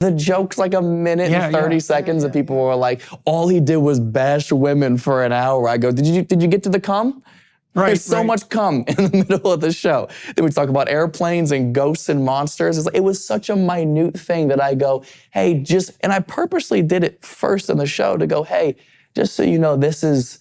The joke's like a minute and 30 seconds, and people were like, all he did was bash women for an hour. I go, did you get to the cum? There's so much cum in the middle of the show. Then we talk about airplanes and ghosts and monsters. It was such a minute thing that I go, hey, and I purposely did it first in the show to go, hey, just so you know, this is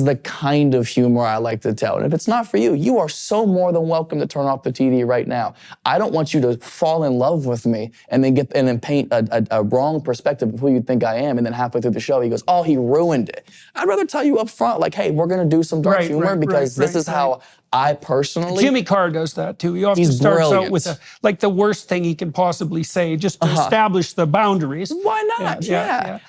the kind of humor I like to tell. And if it's not for you, you are so more than welcome to turn off the TV right now. I don't want you to fall in love with me and then paint a wrong perspective of who you think I am. And then halfway through the show, he goes, oh, he ruined it. I'd rather tell you up front, like, hey, we're gonna do some dark humor because this is how I personally... Jimmy Carr does that too. He often starts out with the worst thing he can possibly say, just to establish the boundaries. Why not? Yeah.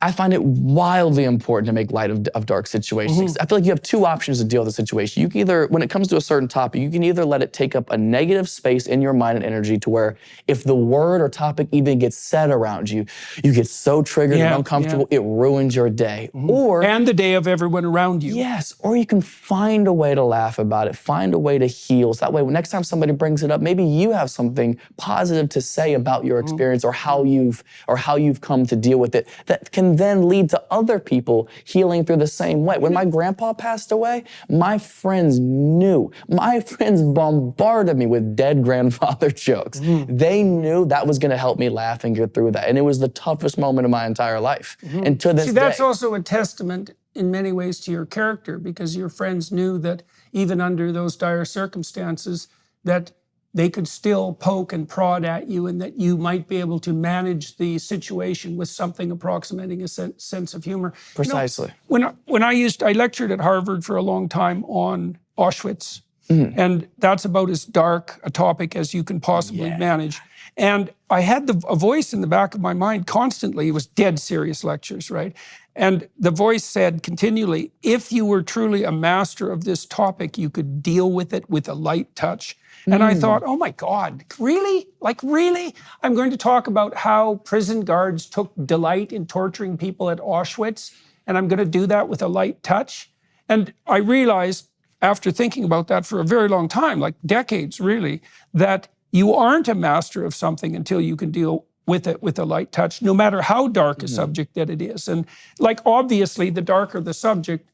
I find it wildly important to make light of dark situations. I feel like you have two options to deal with the situation. You can either, when it comes to a certain topic, you can either let it take up a negative space in your mind and energy to where if the word or topic even gets said around you, you get so triggered and uncomfortable, it ruins your day. And the day of everyone around you. Yes, or you can find a way to laugh about it, find a way to heal. So that way, next time somebody brings it up, maybe you have something positive to say about your experience or how you've come to deal with it that can then lead to other people healing through the same way. When my grandpa passed away, my friends knew. My friends bombarded me with dead grandfather jokes. They knew that was gonna help me laugh and get through that. And it was the toughest moment of my entire life. And to this day. That's also a testament in many ways to your character, because your friends knew that even under those dire circumstances, that they could still poke and prod at you and that you might be able to manage the situation with something approximating a sense of humor. Precisely. When I lectured at Harvard for a long time on Auschwitz, and that's about as dark a topic as you can possibly manage. And I had a voice in the back of my mind constantly. It was dead serious lectures, right? And the voice said continually, if you were truly a master of this topic, you could deal with it with a light touch. And I thought, oh my God, really? Like really? I'm going to talk about how prison guards took delight in torturing people at Auschwitz, and I'm going to do that with a light touch? And I realized after thinking about that for a very long time, like decades really, that you aren't a master of something until you can deal with it with a light touch, no matter how dark a subject that it is. And like obviously the darker the subject,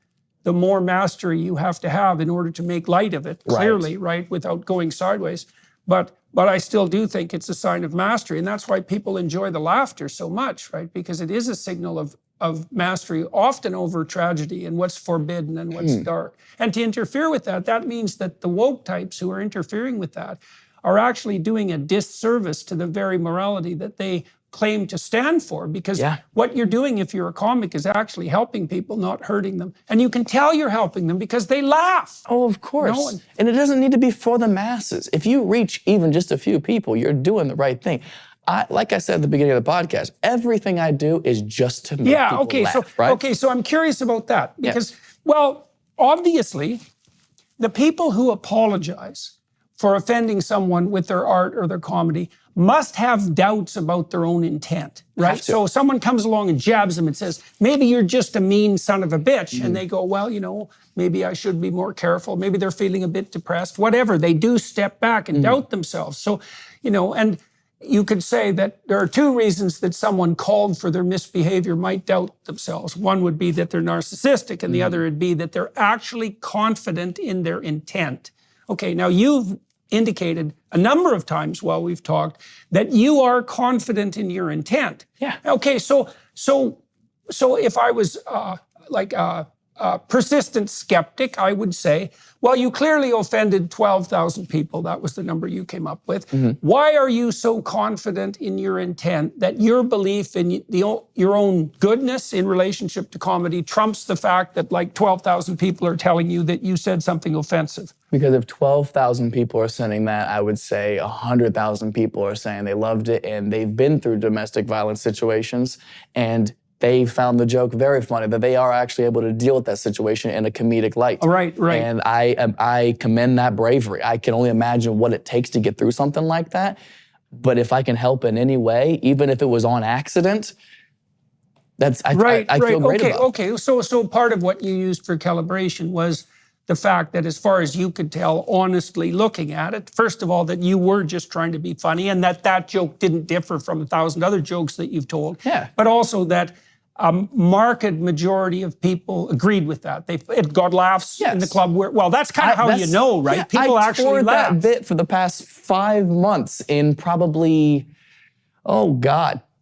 the more mastery you have to have in order to make light of it, clearly, right, without going sideways. But I still do think it's a sign of mastery, and that's why people enjoy the laughter so much, right? Because it is a signal of mastery, often over tragedy and what's forbidden and what's dark. And to interfere with that, that means that the woke types who are interfering with that are actually doing a disservice to the very morality that they claim to stand for, because what you're doing if you're a comic is actually helping people, not hurting them. And you can tell you're helping them because they laugh. Oh, of course. And it doesn't need to be for the masses. If you reach even just a few people, you're doing the right thing. Like I said at the beginning of the podcast, everything I do is just to make people laugh, right? Okay, so I'm curious about that because, well, obviously, the people who apologize for offending someone with their art or their comedy must have doubts about their own intent, right? So someone comes along and jabs them and says, maybe you're just a mean son of a bitch. And they go, well, you know, maybe I should be more careful. Maybe they're feeling a bit depressed, whatever. They do step back and doubt themselves. So, you know, and you could say that there are two reasons that someone called for their misbehavior might doubt themselves. One would be that they're narcissistic, and the other would be that they're actually confident in their intent. Okay, now you've indicated a number of times while we've talked that you are confident in your intent. Yeah. Okay, so if I was like a persistent skeptic, I would say, well, you clearly offended 12,000 people. That was the number you came up with. Why are you so confident in your intent that your belief in your own goodness in relationship to comedy trumps the fact that like 12,000 people are telling you that you said something offensive? Because if 12,000 people are saying that, I would say 100,000 people are saying they loved it and they've been through domestic violence situations and they found the joke very funny, that they are actually able to deal with that situation in a comedic light. Right. And I commend that bravery. I can only imagine what it takes to get through something like that. But if I can help in any way, even if it was on accident, I feel great about it. Okay, so part of what you used for calibration was the fact that, as far as you could tell, honestly looking at it, first of all, that you were just trying to be funny, and that joke didn't differ from 1,000 other jokes that you've told. Yeah. But also that a marked majority of people agreed with that. It got laughs in the club. Well, that's kind of how you know, right? Yeah, People actually laugh. I toured that bit for the past 5 months in probably,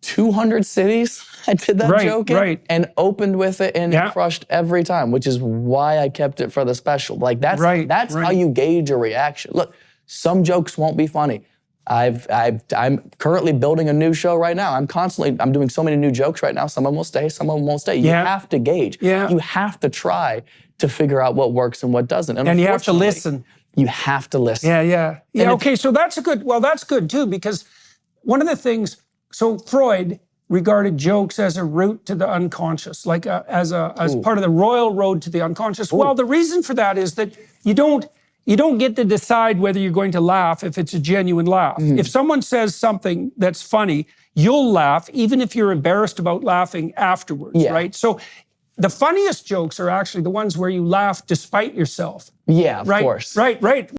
200 cities. I did that joke in, and opened with it, and it crushed every time, which is why I kept it for the special. Like that's how you gauge a reaction. Look, some jokes won't be funny. I'm currently building a new show right now. I'm doing so many new jokes right now. Some of them will stay, some of them won't stay. You have to gauge. You have to try to figure out what works and what doesn't. And you have to listen. You have to listen. Yeah. Okay, so that's that's good too, because one of the things, so Freud regarded jokes as a route to the unconscious, like as part of the royal road to the unconscious. Ooh. Well, the reason for that is that you don't get to decide whether you're going to laugh if it's a genuine laugh. If someone says something that's funny, you'll laugh even if you're embarrassed about laughing afterwards, right? So the funniest jokes are actually the ones where you laugh despite yourself. Yeah, of course. Right.